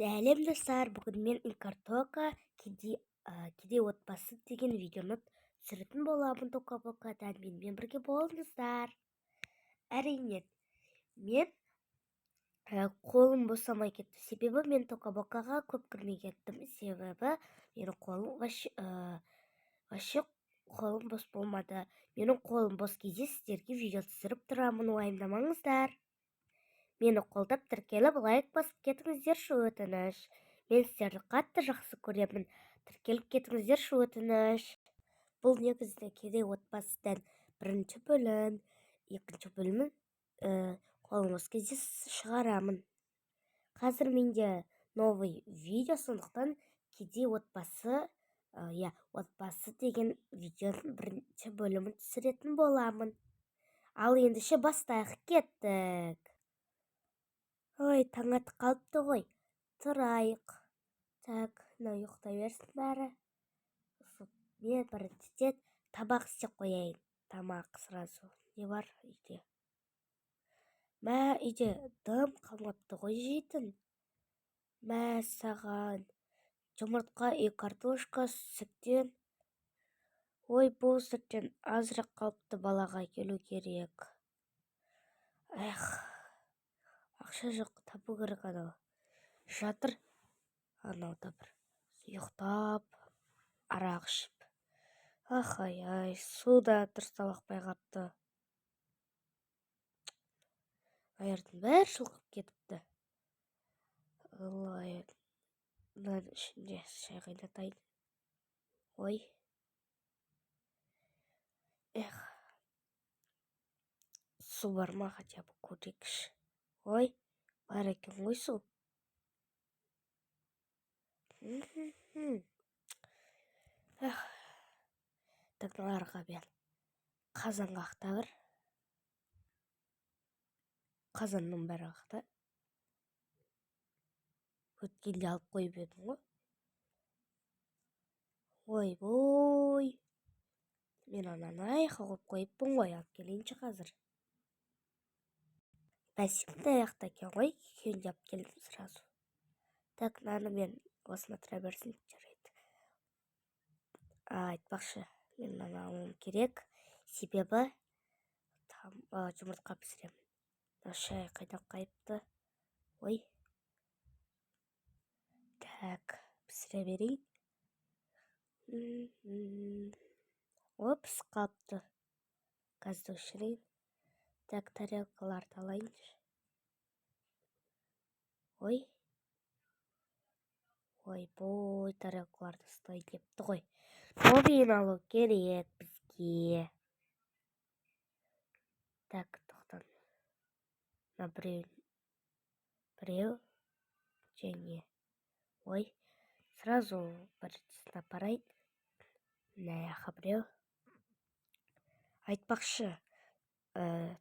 Сәлем достар, бүгін мен Инкартока кедей отбасы деген видеоны түсіретін боламын. Тока-бокадан менімен бірге болыңыздар. Әрине, мен қолым босамай кетті. Себебі мен Тока-бокаға көп кірмей кеттім. Себебі менің қолым вообще қолым бос болмады. Менің қолым бос кезде сіздерге видео түсіріп тұрамын, уайымдамаңыздар. Мені қолдап тіркеліп лайк басып кетіңіздерші өтініш. Мен сіздерді қатты жақсы көремін. Тіркеліп кетіңіздерші өтініш. Бұл негізді кедей отбасыдан бірінші бөлім, екінші бөлімін қолым бос кезде шығарамын. Қазір менде новый видео, сондықтан кедей отбасы отбасы деген видеоның бірінші бөлімін түсіретін боламын. Ал ендеше бастайық, кеттік. Ой, таң атып қалыпты ғой. Тұрайық. Так, мынау ұйықтай берсін бәрі. Мен біріншіден табақ істеп қояйын. Тамақ сразу. Не бар үйде? Үйде дым қалмапты ғой жейтін. Саған жұмыртқа, картошка, сүттен. Ой, бұл сүттен азырақ қалыпты, балаға келу керек. Ақша жоқ, табу керек анау. Жатыр анауда бір ұйықтап, арақ ішіп. Ай, суда дұрыстап ақпай қапты. Аяқтың бәрі шылқып кетіпті. Мынаның ішінде шай қайнатайын. Ой. Су бар ма, хотя бы көрейікші. Ой, бар екен ғой су. Тағналарға бер. Қазан қақта бір. Қазанның бәрі қақта. Өткенде алып қойып едім ғой. Ой. Мен ананы аяққа қойыппын ғой, алып келейінші қазір. Бәсімді аяқта екен ғой, күйінде алып келдім сразу. Так, мынаны мен осына тұра берсін, жарайды. Айтпақшы, мен мынаны алуым керек, себебі жұмыртқа пісіремін. Шай қайнап қайыпты. Ой. Так, пісіре берейін. Пісіп қалыпты. Газды өшірейін. Так, тарелкаларды алайыншы. Ой, тарелкаларды ұстай кепті ғой. Новин алу керек бізге. Так, тоқтан. Біреу. Және. Ой, сразу біріншісін апарайын. Наяқа біреу. Айтпақшы,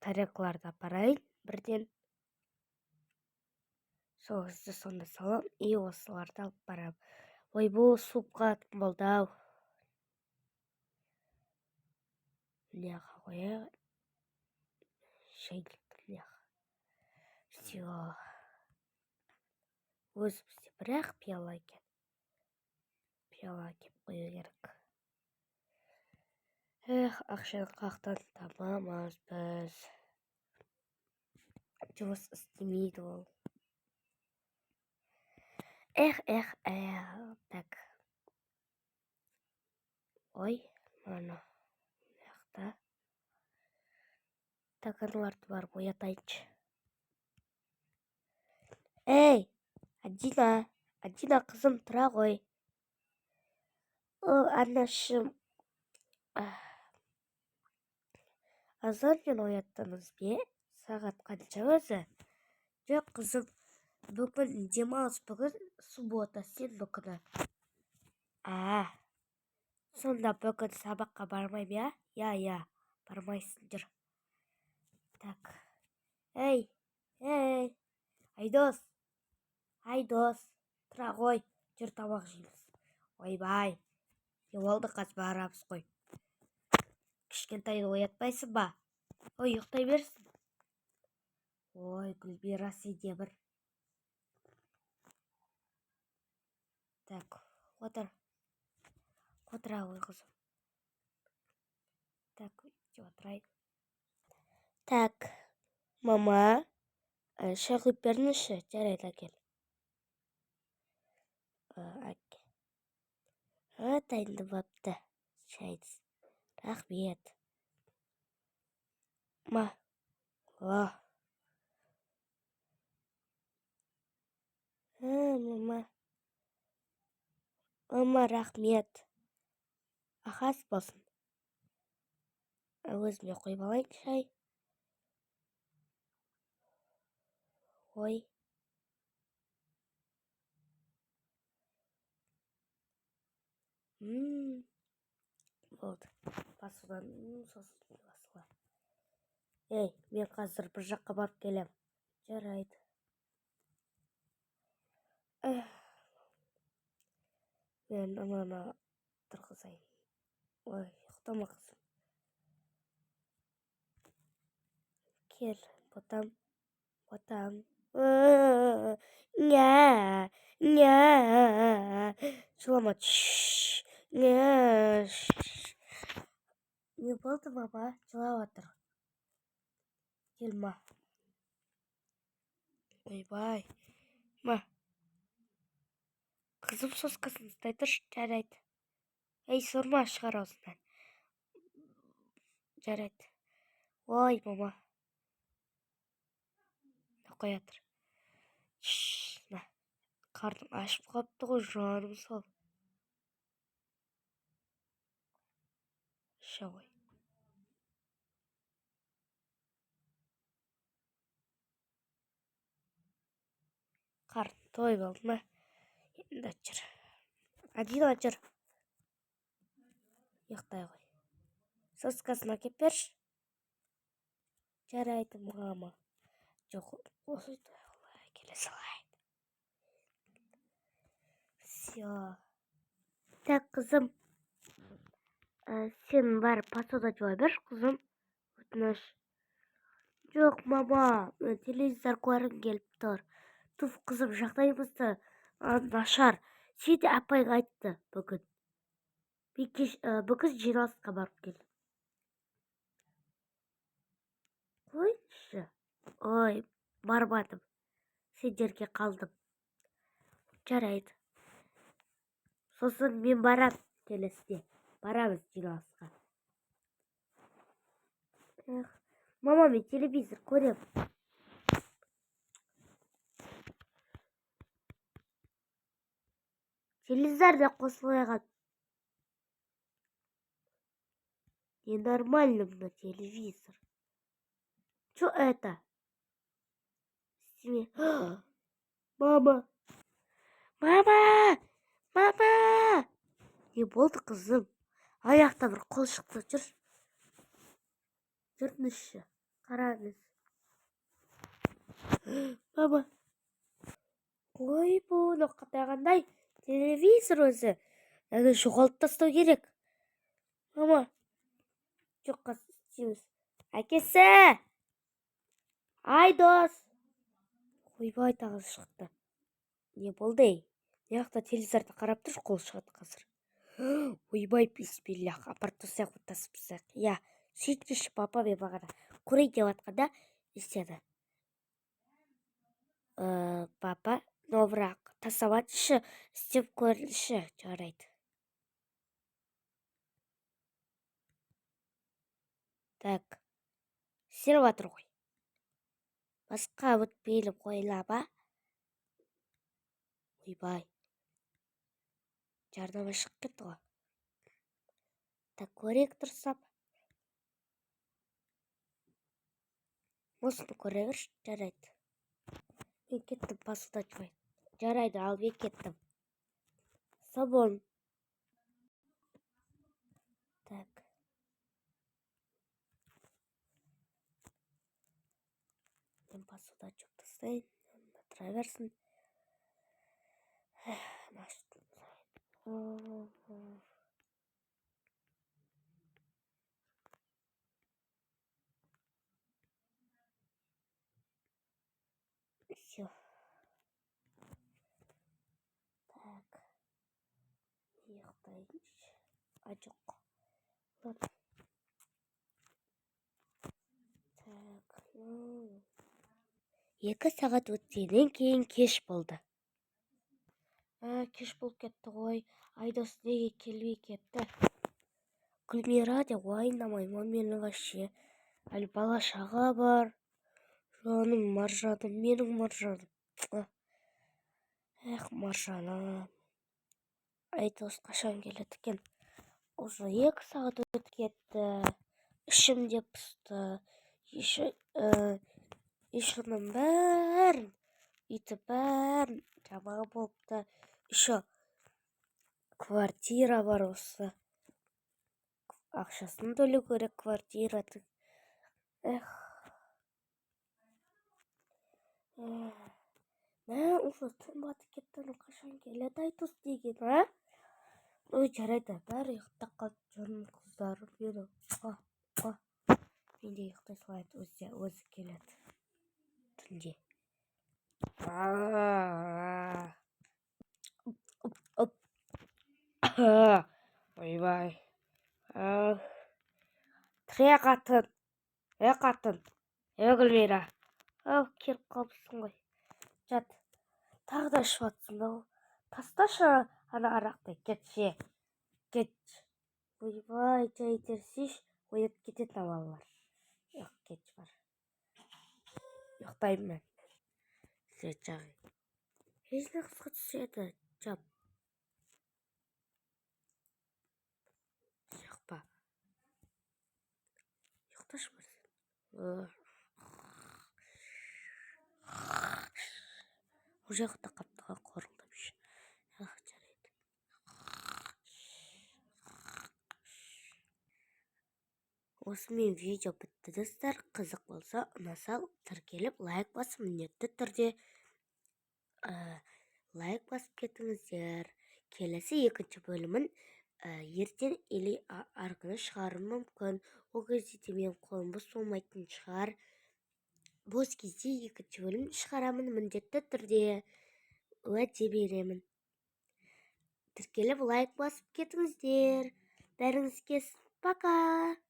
тарелкаларды апарайын бірден. Соғызды сонда салам, осыларды алып барам. Ой, бұл супқа атын болдау. Мыняға қояға. Шайдықты мыняға. Все. Өз бізде бірақ пиала екен. Пиала кеп қою керек. Ақшаны қақтан табамыз біз. Жұмыс істемейді ол. Так. Ой, мана. Яқта. Так, аналарды барып оятайыншы. Адина қызым, тұра ғой. Анашым. Азанмен ояттыңыз бе? Сағат қанша өзі? Жоқ, қызым, бүгін демалыс, бүгін суббота, сенбі күні. Сонда бүгін сабаққа бармай ма? Я, бармайсың, жүр. Так. Айдос, тұра ғой, жүр тамақ жейміз. Ойбай, не болды, қазір барамыз ғой. Кішкентайды оятпайсың ба? Ой, ұйықтай берсін. Ой, Гүлбира, сенде бір. Так, отыра ғой қызым. Так, отырайын. Так, мама, шай құйып беріңізші, жарайды, әкел. Дайындалыпты шайыңыз. Рахмет. Мама, рахмет. Ас болсын. Өзіме қойып алайын шай. Ой. Болды. Басудан сосын басыла. Ей, мен қазір бір жаққа барып келем. Жарайды. Мен ананы тұрғызайын. Ой, ұйықтама қызым. Кел, ботам. Ня. Жылама. Не болды, баба? Жылап отыр. Кел, ма. Ойбай. Ма. Қызым соскасын ұстай тұршы, жарайды. Ей, сорма, шығар аузынан. Жарайды. Ой, мама. Қоя тұр. На. Қарным ашып қапты ғой, жаным сол. Шауай. Қарным той болды ма? Енді жүр. Один жүр. Ұйықтай ғой. Соскасын әкеп берші. Жарайды, мама. Жоқ, осы келе салайын. Все. Так, қызым. Сен барып посуда жуа бер, қызым. Өтініш. Жоқ, мама. Телевизор көргім келіп тұр. Туф, қызым, жағдайымызды нашар. Сен апайға айтты бүгін. Бүгін жиналысқа барып келдім. Қойшы. Ой, бармадым. Сендерге қалдым. Жарайды. Сосын мен барам келесіде. Барамыз жиналысқа. Мама, мен телевизор көрем. Телевизор да қосылған. Ненормально на телевизор. Что это? Мама! Не болды, қызым? Аяқта бір қол шықты, жүр. Жүріңізші, қараңыз. Мама! Ой, бұны қатағандай телевизор өзі. Әні жоғалып тастау керек. Мама! Жоққа істейміз. Әкесі! Айдос! Ойбай, тағыз шықты. Не болды? Яқта телевизорды қарап тұр, қол шығады қазір. Ойбай, бисмиллах, апарып тастайық, тасып. Я, сөйтпеші, папа мен бағана көрейін деп атқанда істеді. Папа, новырақ тасаватшы, істеп көрінші, жарайды. Так, істеп атыр ғой. Басқа өтпейліп қойла ба? Ойбай. Жарнама шығып кетті ғой. Так, көрек тұрсап. Осыны көре берші, жарайды. Мен кеттім, посуда жуайын. Жарайды, ал мен кеттім. Sabun. Так. Мен посуда жуып тастайын. Отыра берсін. Все. Так. ұйықтайыншы. Жоқ. Ладно. Так, 2 сағат өткеннен кейін кеш болды. Кеш болып кетті ғой. Айдос неге келмей кетті? Гүлмира деп уайымдамаймын, менің вообще. Әлі бала-шаға бар. Жаным Маржаным, менің Маржаным. Маржаным. Айдос қашан келеді екен? Уже 2 сағат өтіп кетті. Ішім де пысты. Ішінің бәрін, үйті бәрін жамағы болыпты. Еще квартира бар осы. Ақшасын төлеу керек квартирады. Уже түн батып кетті, қашан келеді Айдос деген, а? Ой, жарайды, бәрі ұйықтап қалды, жаным қыздарым мені. Мен де ұйықтай салайын, өзі келеді түнде. Ойбай. Тірі қатын. Қатын. Гүлмира. Келіп қалыпсың ғой. Жат. Тағы да ішіп жатсың да. Тасташы ана арақты. Кетші. Кет. Ойбай, жай терсеш, ойып кететін балалар. Кет бар. Ұйықтаймын мен. Свет жағай. Езіне қысқа түседі. Жап. Жақпа. Ұйықташы барсын. Уже ұйықта қаптыға қорылдап ше. Жарайды. Осымен видео бітті достар. Қызық болса, ұнаса тіркеліп лайк басып, міндетті түрде лайк басып кетіңіздер. Келесі 2 бөлімін ертең или арғыны шығарым мүмкін. Ол кезде де мен қолым бос болмайтын шығар. Бос кезде 2 бөлім шығарамын міндетті түрде. Уәде беремін. Тіркеліп лайк басып кетіңіздер. Бәріңізге пока.